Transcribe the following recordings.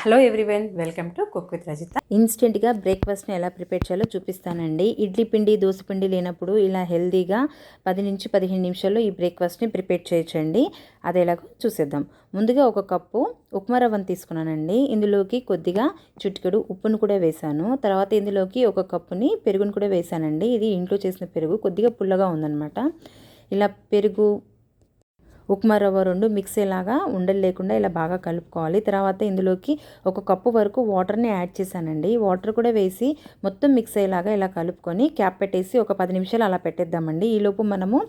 Hello everyone, welcome to cook with Rajitha. ఇన్స్టెంట్గా బ్రేక్ఫాస్ట్ని ఎలా prepare చేయాలో చూపిస్తానండి. ఇడ్లీ పిండి దోశ పిండి లేనప్పుడు ఇలా హెల్తీగా 10 నుంచి 15 నిమిషాల్లో ఈ బ్రేక్ఫాస్ట్ని ప్రిపేర్ చేయొచ్చండి. అది ఎలాగో చూసేద్దాం. ముందుగా ఒక కప్పు ఉప్మా రవ్వను తీసుకున్నానండి. ఇందులోకి కొద్దిగా చిటికెడు ఉప్పును కూడా వేశాను. తర్వాత ఇందులోకి ఒక కప్పుని పెరుగును కూడా వేశానండి. ఇది ఇంట్లో చేసిన పెరుగు, కొద్దిగా పుల్లగా ఉందన్నమాట. ఇలా పెరుగు ఉప్మా రవ్వ రెండు మిక్స్ అయ్యేలాగా ఉండలు లేకుండా ఇలా బాగా కలుపుకోవాలి. తర్వాత ఇందులోకి ఒక కప్పు వరకు వాటర్ని యాడ్ చేశానండి. వాటర్ కూడా వేసి మొత్తం మిక్స్ అయ్యేలాగా ఇలా కలుపుకొని క్యాప్ పెట్టేసి ఒక 10 నిమిషాలు అలా పెట్టేద్దామండి. ఈలోపు మనము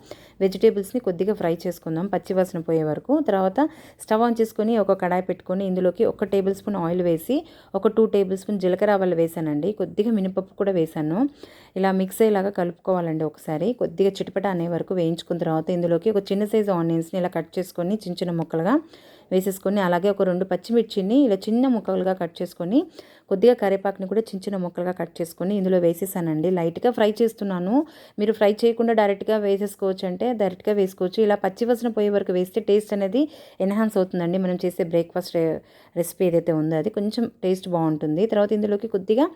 వెజిటేబుల్స్ని కొద్దిగా ఫ్రై చేసుకుందాం పచ్చివాసన పోయే వరకు. తర్వాత స్టవ్ ఆన్ చేసుకొని ఒక కడాయి పెట్టుకొని ఇందులోకి 1 టేబుల్ స్పూన్ ఆయిల్ వేసి ఒక 2 టేబుల్ స్పూన్ జీలకర్ర ఆవాలు వేసానండి. కొద్దిగా మినపప్పు కూడా వేసాను. ఇలా మిక్స్ అయ్యేలాగా కలుపుకోవాలండి. ఒకసారి కొద్దిగా చిటపట అనే వరకు వేయించుకున్న తర్వాత ఇందులోకి ఒక చిన్న సైజు ఆనియన్స్ని ఇలా కట్ చేసుకొని చిన్న చిన్న ముక్కలుగా వేసేసుకొని, అలాగే ఒక 2 పచ్చిమిర్చిని ఇలా చిన్న ముక్కలుగా కట్ చేసుకొని, కొద్దిగా కరివేపాకుని కూడా చిన్న చిన్న ముక్కలుగా కట్ చేసుకొని ఇందులో వేసేసానండి. లైట్గా ఫ్రై చేస్తున్నాను. మీరు ఫ్రై చేయకుండా డైరెక్ట్గా వేసేసుకోవచ్చు అంటే డైరెక్ట్గా వేసుకోవచ్చు. ఇలా పచ్చివాసన పోయే వరకు వేస్తే టేస్ట్ అనేది ఎన్హాన్స్ అవుతుందండి. మనం చేసే బ్రేక్ఫాస్ట్ రెసిపీ ఏదైతే ఉందో అది కొంచెం టేస్ట్ బాగుంటుంది. తర్వాత ఇందులోకి కొద్దిగా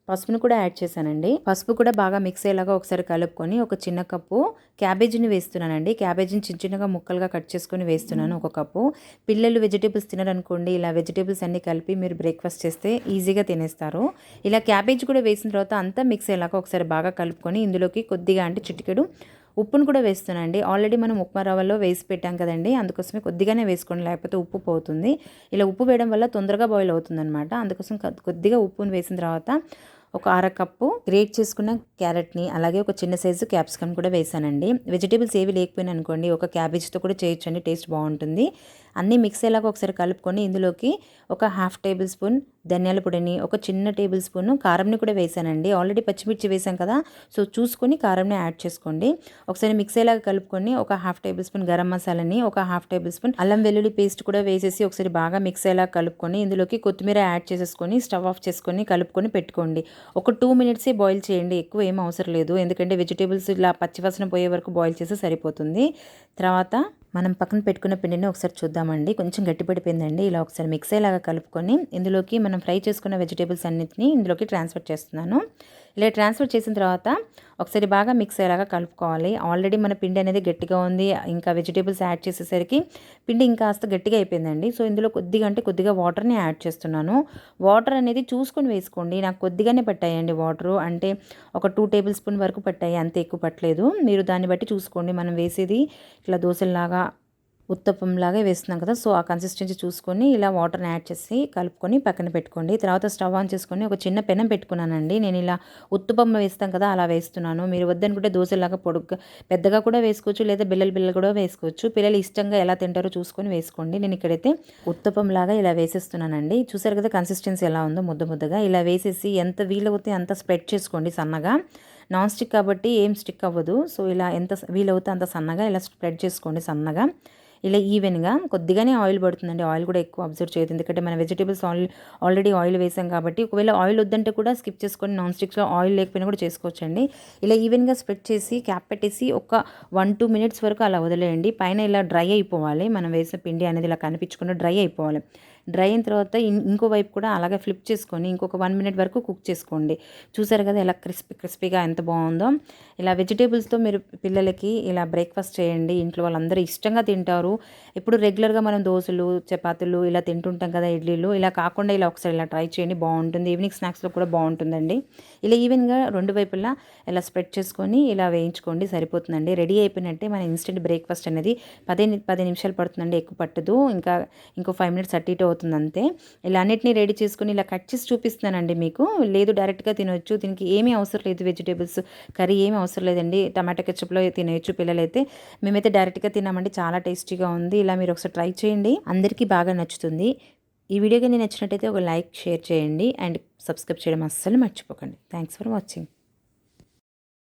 పసుపును కూడా యాడ్ చేశానండి. పసుపు కూడా బాగా మిక్స్ అయ్యేలాగా ఒకసారి కలుపుకొని ఒక చిన్న కప్పు క్యాబేజీని వేస్తున్నానండి. క్యాబేజీని చిన్న చిన్నగా ముక్కలుగా కట్ చేసుకొని వేస్తున్నాను ఒక కప్పు. పిల్లలు వెజిటేబుల్స్ తినరనుకోండి, ఇలా వెజిటేబుల్స్ అన్నీ కలిపి మీరు బ్రేక్ఫాస్ట్ చేస్తే ఈజీగా తినేస్తారు. ఇలా క్యాబేజీ కూడా వేసిన తర్వాత అంతా మిక్స్ అయ్యేలాగా ఒకసారి బాగా కలుపుకొని ఇందులోకి కొద్దిగా అంటే చిటికెడు ఉప్పును కూడా వేస్తున్నానండి. ఆల్రెడీ మనం ఉప్మా రవ్వలో వేసి పెట్టాం కదండి, అందుకోసమే కొద్దిగానే వేసుకోండి, లేకపోతే ఉప్పు పోతుంది. ఇలా ఉప్పు వేయడం వల్ల తొందరగా బాయిల్ అవుతుందన్నమాట. అందుకోసం కొద్దిగా ఉప్పును వేసిన తర్వాత ఒక అరకప్పు గ్రేట్ చేసుకున్న క్యారెట్ని, అలాగే ఒక చిన్న సైజు క్యాప్సికమ్ కూడా వేసానండి. వెజిటేబుల్స్ ఏవి లేకపోయినా అనుకోండి ఒక క్యాబేజ్తో కూడా చేయొచ్చండి, టేస్ట్ బాగుంటుంది. అన్నీ మిక్స్ అయ్యేలాగా ఒకసారి కలుపుకొని ఇందులోకి ఒక 1/2 టేబుల్ స్పూన్ ధనియాల పొడిని, ఒక చిన్న టేబుల్ స్పూన్ కారంని కూడా వేసానండి. ఆల్రెడీ పచ్చిమిర్చి వేసాం కదా, సో చూసుకొని కారంని యాడ్ చేసుకోండి. ఒకసారి మిక్స్ అయ్యేలాగా కలుపుకొని ఒక 1/2 టేబుల్ స్పూన్ గరం మసాలాని, ఒక 1/2 టేబుల్ స్పూన్ అల్లం వెల్లుల్లి పేస్ట్ కూడా వేసేసి ఒకసారి బాగా మిక్స్ అయ్యేలాగా కలుపుకొని ఇందులోకి కొత్తిమీర యాడ్ చేసేసుకొని స్టవ్ ఆఫ్ చేసుకొని కలుపుకొని పెట్టుకోండి. ఒక 2 మినిట్సే బాయిల్ చేయండి, ఎక్కువ ఏం అవసరం లేదు. ఎందుకంటే వెజిటేబుల్స్ ఇలా పచ్చివాసన పోయే వరకు బాయిల్ చేస్తే సరిపోతుంది. తర్వాత మనం పక్కన పెట్టుకున్న పిండిని ఒకసారి చూద్దామండి. కొంచెం గట్టిపడిపోయిందండి. ఇలా ఒకసారి మిక్స్ అయ్యేలాగా కలుపుకొని ఇందులోకి మనం ఫ్రై చేసుకున్న వెజిటేబుల్స్ అన్నిటిని ఇందులోకి ట్రాన్స్ఫర్ చేస్తున్నాను. ఇలా ట్రాన్స్ఫర్ చేసిన తర్వాత ఒకసారి బాగా మిక్స్ అయ్యేలాగా కలుపుకోవాలి. ఆల్రెడీ మన పిండి అనేది గట్టిగా ఉంది, ఇంకా వెజిటేబుల్స్ యాడ్ చేసేసరికి పిండి ఇంకాస్త గట్టిగా అయిపోయిందండి. సో ఇందులో కొద్దిగా అంటే కొద్దిగా వాటర్ని యాడ్ చేస్తున్నాను. వాటర్ అనేది చూసుకొని వేసుకోండి. నాకు కొద్దిగానే పట్టాయండి వాటరు, అంటే ఒక 2 టేబుల్ స్పూన్ వరకు పట్టాయి, అంతే, ఎక్కువ పట్టలేదు. మీరు దాన్ని బట్టి చూసుకోండి. మనం వేసేది ఇట్లా దోశల్లాగా ఉత్తప్పంలాగా వేస్తున్నాం కదా, సో ఆ కన్సిస్టెన్సీ చూసుకొని ఇలా వాటర్ని యాడ్ చేసి కలుపుకొని పక్కన పెట్టుకోండి. తర్వాత స్టవ్ ఆన్ చేసుకొని ఒక చిన్న పెనం పెట్టుకున్నానండి. నేను ఇలా ఉత్తప్పం వేస్తాం కదా అలా వేస్తున్నాను. మీరు వద్దనుకుంటే దోశలాగా పొడుగ్గా పెద్దగా కూడా వేసుకోవచ్చు, లేదా బిల్లలు కూడా వేసుకోవచ్చు. పిల్లలు ఇష్టంగా ఎలా తింటారో చూసుకొని వేసుకోండి. నేను ఇక్కడైతే ఉత్తప్పంలాగా ఇలా వేసేస్తున్నానండి. చూసారు కదా కన్సిస్టెన్సీ ఎలా ఉందో, ముద్దగా ఇలా వేసేసి ఎంత వీలవుతే అంత స్ప్రెడ్ చేసుకోండి సన్నగా. నాన్ స్టిక్ కాబట్టి ఏం స్టిక్ అవ్వదు. సో ఇలా ఎంత వీలవుతే అంత సన్నగా ఇలా స్ప్రెడ్ చేసుకోండి సన్నగా. ఇలా ఈవెన్గా కొద్దిగానే ఆయిల్ పడుతుందండి. ఆయిల్ కూడా ఎక్కువ అబ్జర్వ్ చేయదు, ఎందుకంటే మన వెజిటేబుల్స్ ఆల్రెడీ ఆయిల్ వేసాం కాబట్టి. ఒకవేళ ఆయిల్ వద్దంటే కూడా స్కిప్ చేసుకొని నాన్ స్టిక్స్లో ఆయిల్ లేకపోయినా కూడా చేసుకోవచ్చండి. ఇలా ఈవెన్గా స్ప్రెడ్ చేసి క్యాప్ పెట్టేసి ఒక 1-2 మినిట్స్ వరకు అలా వదిలేయండి. పైన ఇలా డ్రై అయిపోవాలి. మనం వేసిన పిండి అనేది ఇలా కనిపించకుండా డ్రై అయిపోవాలి. డ్రై అయిన తర్వాత ఇంకో వైపు కూడా అలాగే ఫ్లిప్ చేసుకొని ఇంకొక 1 మినిట్ వరకు కుక్ చేసుకోండి. చూసారు కదా ఎలా క్రిస్పీగా ఎంత బాగుందో. ఇలా వెజిటేబుల్స్తో మీరు పిల్లలకి ఇలా బ్రేక్ఫాస్ట్ చేయండి. ఇంట్లో వాళ్ళందరూ ఇష్టంగా తింటారు. ఇప్పుడు రెగ్యులర్గా మనం దోశలు, చపాతీలు ఇలా తింటుంటాం కదా, ఇడ్లీలు, ఇలా కాకుండా ఇలా ఒకసారి ఇలా ట్రై చేయండి, బాగుంటుంది. ఈవినింగ్ స్నాక్స్లో కూడా బాగుంటుందండి. ఇలా ఈవెన్గా 2 వైపులా ఇలా స్ప్రెడ్ చేసుకొని ఇలా వేయించుకోండి, సరిపోతుందండి. రెడీ అయిపోయినట్టే మన ఇన్స్టెంట్ బ్రేక్ఫాస్ట్ అనేది 10 నిమిషాలు పడుతుందండి, ఎక్కువ పట్టదు. ఇంకో 5 మినిట్స్ అటు ఇటు అవుతుంది అంతే. ఇలా అన్నిటినీ రెడీ చేసుకొని ఇలా కట్ చేసి చూపిస్తున్నానండి మీకు. లేదు డైరెక్ట్గా తినవచ్చు, దీనికి ఏమీ అవసరం లేదు, వెజిటేబుల్స్ కర్రీ ఏమీ అవసరం లేదండి. టమాటా కెచప్లో తినేయచ్చు పిల్లలైతే. మేమైతే డైరెక్ట్గా తిన్నామండి, చాలా టేస్టీగా ఉంది. ఇలా మీరు ఒకసారి ట్రై చేయండి, అందరికీ బాగా నచ్చుతుంది. ఈ వీడియో కానీ నచ్చినట్టయితే ఒక లైక్, షేర్ చేయండి అండ్ సబ్స్క్రైబ్ చేయడం అస్సలు మర్చిపోకండి. Thanks for watching.